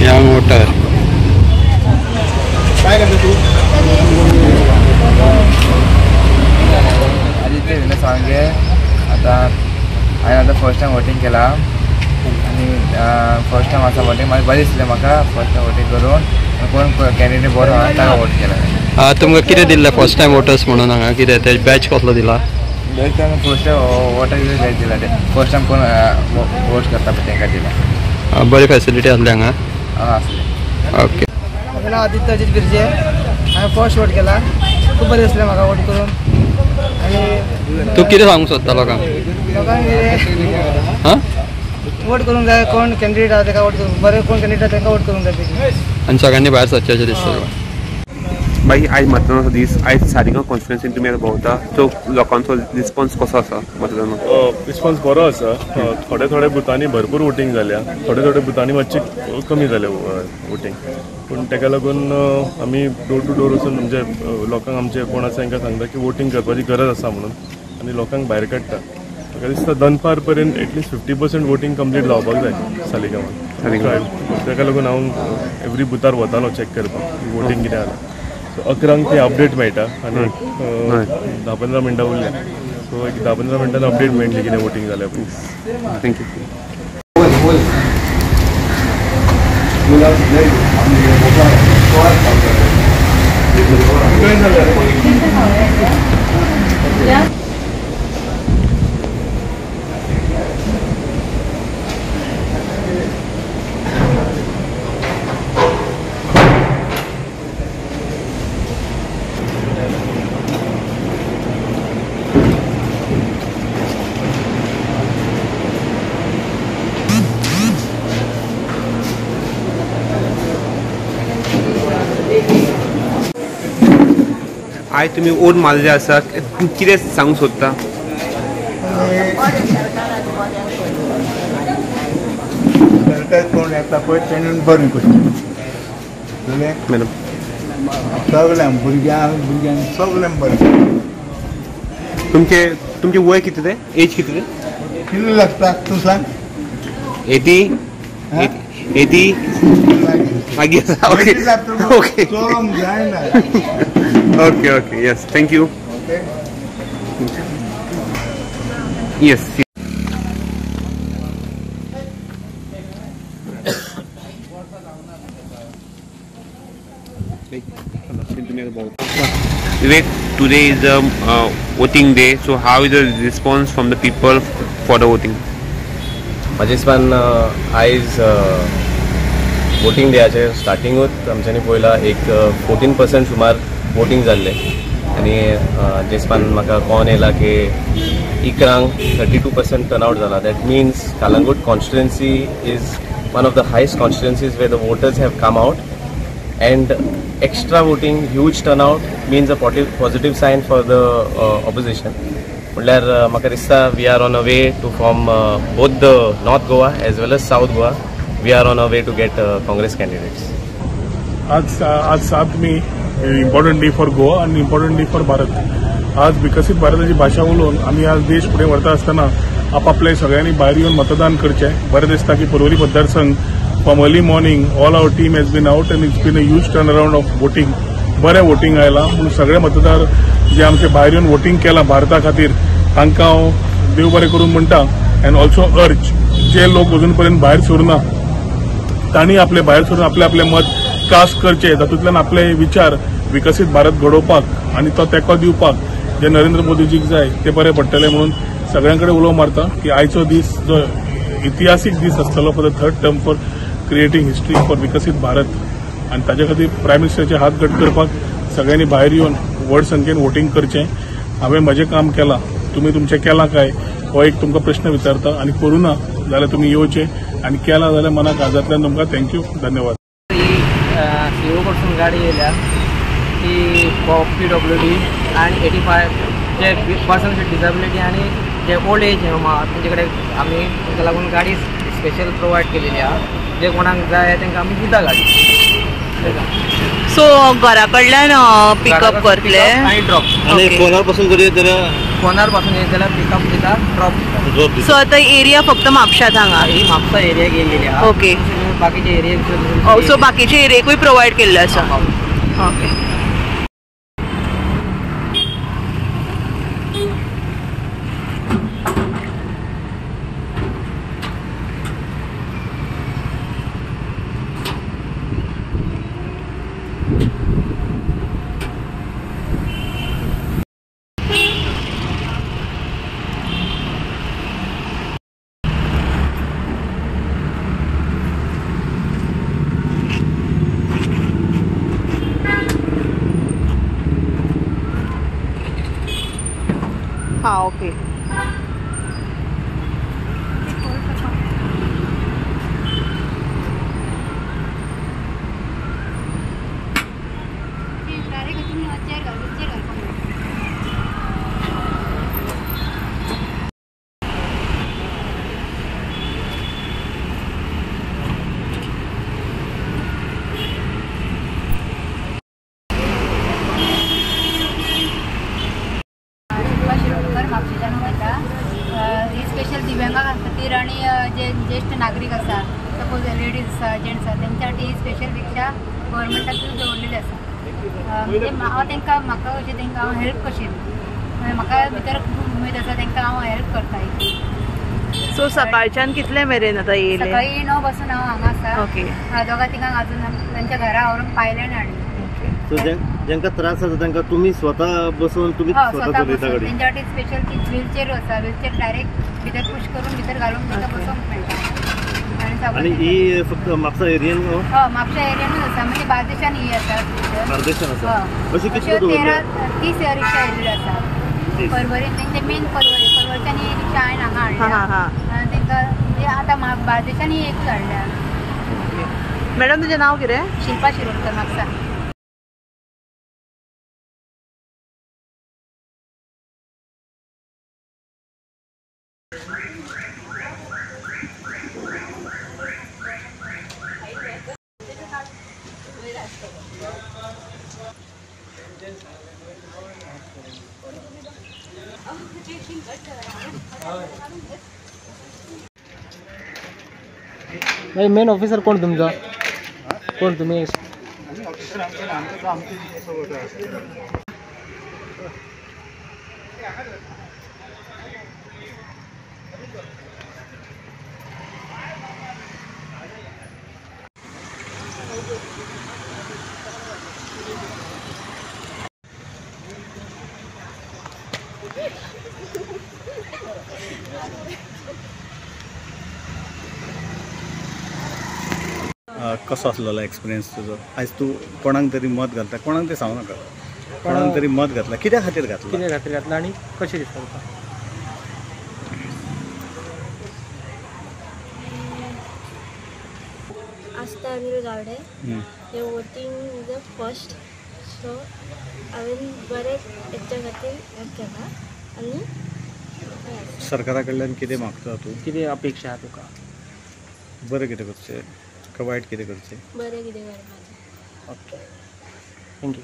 Young voter काय करतो तू? आदित्य विनय सांगे आता हांवें आतां फर्स्ट टायम वोटींग केला आनी फर्स्ट टायम आसा वोटींग मागीर बरें दिसलें म्हाका फर्स्ट टायम वोटींग करून कोण कॅन्डिडेट बरो आहा ताका वोट केला. तुमकां कितें दिल्लें फर्स्ट टायम वोटर्स म्हणून हांगा कितें ते बॅच कसलो दिला? फर्स्ट टायम वोटर बॅच दिला ते फर्स्ट टायम कोण वोट करता पळय तांकां दिला. बरी फॅसिलिटी आसली हांगा? आसले. ओके. म्हजें नांव आदित्य अजीत बिर्जे. हांवें फर्स्ट वोट केला. खूब बरें दिसलें म्हाका वोट करून. आनी तूं कितें सांगूंक सोदता लोकांक? हां वोट करूंक जाय. कोण कॅन्डिडेट आहा ताका वोट करूंक बरें कोण कॅन्डिडेट आहा ताका वोट करूंक जाय पैकी. आनी सगळ्यांनी भायर सरचें दिसता. बाई आयज मतदानाचो दीस आयज सारिगांव कॉन्स्टिट्युएन्सीन तुमी आतां भोंवता सो लोकांचो रिस्पॉन्स कसो आसा मतदानाक? रिस्पॉन्स बरो आसा. थोड्या बुथांनी भरपूर वोटींग जाल्या. थोड्या बुथांनी मातशी कमी जालें वोटींग पूण ताका लागून आमी डोर टू डोर वचून म्हणजे लोकांक आमचे कोण आसा तांकां सांगता की वोटींग करपाची गरज आसा म्हणून आनी लोकांक भायर काडटा. म्हाका दिसता दनपार पर्यंत एटलिस्ट 50% वोटींग कंप्लीट जावपाक जाय सालिगांवान. ताका लागून हांव एवरी बुथार वतालो चॅक करपाक वोटींग कितें जालां. सो 11 ते अपडेट मेळटा आनी 10-15 मिनटां उरल्या सो एक 10-15 मिनटान अपडेट मेळटली कितें वोटींग जाल्या पळय. थँक्यू. आयज तुमी वोट मारले आसा कितें सांगूंक सोदता? सरकार कोण येता पळय तेणें बरें करचें मॅडम. सगळ्यांक भुरग्यांक सगळ्यांक बरें. तुमचें वय कितें तें? एज कितें तें? कितले लागता तूं सांग? 80 मागीर ओके ओके चलोंक जायना. Okay okay yes thank you. Yes Vivek, today is the voting day. So how is the response from the people for the voting? म्हाजे हिसपान आयज वोटींग डेयाचे स्टार्टिंगूच आमच्यांनी पळयला एक 14% सुमार वोटींग जाल्ले आनी जे हिसपान म्हाका कळोन येयला की इकरांक 32% टर्नआउट जाला. That means Calangute constituency is one of the highest constituencies where the voters have come out and extra voting, huge turnout means a positive sign for the opposition. म्हणल्यार म्हाका दिसता we are on a way to form both the North Goa as well as South Goa. We are on a way to get Congress candidates. आज 7 मे important day for Goa आणि important day for Bharat. आज विकसित भारताची भाषा उलोवन आम्ही आज देश फुडें व्हरता आसतना आपापले सगळ्यांनी भायर येवन मतदान करचें. बरें दिसता की पर्वरी मतदारसंघ from early morning all our team has been out and it's been a huge turnaround of voting. बरें वोटींग आयला म्हणून सगळे मतदार जे आमचे भायर येवन वोटींग केलां भारता खातीर तांकां हांव देव बरें करून म्हणटा. अँड ऑल्सो अर्ज जे लोक अजून पर्यंत भायर सरना तांणी आपले भायर सरून आपले मत कास्ट करचे. तातूंतल्यान आपले विचार विकसीत भारत घडोवपाक आनी तो तेंको दिवपाक जे नरेंद्र मोदीजीक जाय ते बरें पडटले म्हणून सगळ्यां कडेन उलोव मारता की आयचो दीस जो इतिहासीक दीस आसतलो for the 3rd term for creating history for विकसित भारत आनी ताचे खातीर प्रायम मिनिस्टराचे हात घट करपाक सगळ्यांनी भायर येवन व्हड संख्येन वोटींग करचें. हांवें म्हजें काम केलां तुमी तुमचें केलां काय हो एक तुमकां प्रश्न विचारता आनी करूं ना जाल्यार तुमी येवचें आनी केलां जाल्यार मनाक आजातल्यान तुमकां थँक्यू धन्यवाद. सीओ कडसून गाडी येयल्या ती PWD आनी 85 जे पर्सन्स विथ डिसेबिलिटी आनी जे ओल्ड एज तेंचे कडेन आमी ताका लागून गाडी स्पेशल प्रोवायड केलेली आहा. जे कोणाक जाय तांकां आमी दिता गाडी. सो घरा कडल्यान पिकअप करतले आनी ड्रॉप. फोनार पासून करीत जाल्यार फोनार पासून येत जाल्यार पिकअप दिता ड्रॉप दिता. सो आतां एरिया फक्त म्हापशात हांगा ही म्हापसा एरियाक येयलेली आहा. ओके. बाकीचे एरिया सो बाकीचे एरियेकूय प्रोवायड केल्ले आसा. ओके. हां ओके. ही स्पेशल दिव्यांगा खातीर आणि जे ज्येष्ठ नागरिक आसा सपोज लेडीज आसा जेंट्स आसा तेंच्या खातीर ही स्पेशल रिक्षा गव्हर्मेंटातून दवरलेली आसा. म्हणजे हांव तांकां म्हाका अशें तांकां हांव हेल्प कशी म्हाका भितर खूब उमेद आसा तांकां हांव हेल्प करता. सो सकाळच्यान कितले मेरेन आतां येयले? सकाळी 9 पासून हांव हांगा आसा. ओके. दोगां तिगांक अजून तांच्या घरा व्हरून पायलें हाडलें. सो ज्यांका त्रास जाता तांकां तुमी स्वता बसून तुमी स्वता चलयता गाडी? तेंच्या खातीर स्पेशल ती व्हीलचेर आसा. व्हीलचेर डायरेक्ट भितर पुश करून भितर घालून तांकां बसूंक मेळटा. आणि ही फक्त म्हापसा एरियन? म्हापसा एरियानूच आसा. म्हणजे बार्देशान ही आसा. बार्देशान आसा. अशी कितल्यो 30 रिक्षा येयल्ल्यो आसा. परवरीन तेंचे मेन परवरच्यान ही रिक्षा हांवें हांगा हाडल्या. तांकां म्हणजे आतां बार्देशान ही एकूच हाडल्या. मॅडम तुजें नांव कितें? शिल्पा शिरोडकर म्हापसा. नाही मेन ऑफिसर कोण तुमचा? कोण तुम्ही? ऑफिसर आमचे कसो आसलेलो एक्सपिरियन्स तुजो? आयज तूं कोणाक तरी मत घालता, कोणाक तें सांगू नाका, कोणाक तरी मत घातला, कित्या खातीर घातला? कित्या खातीर घातला आनी कशें दिसता तुका? आस्था अनिल गावडे. हे वोटींग इज द फर्स्ट, सो हांवें बरें हेच्या खातीर केला. आनी सरकारा कडल्यान कितें मागता तूं? कितें अपेक्षा आहा तुका? बरें कितें करचें काय वायट कितें करचें? बरें कितें करपाचें. Okay, thank you.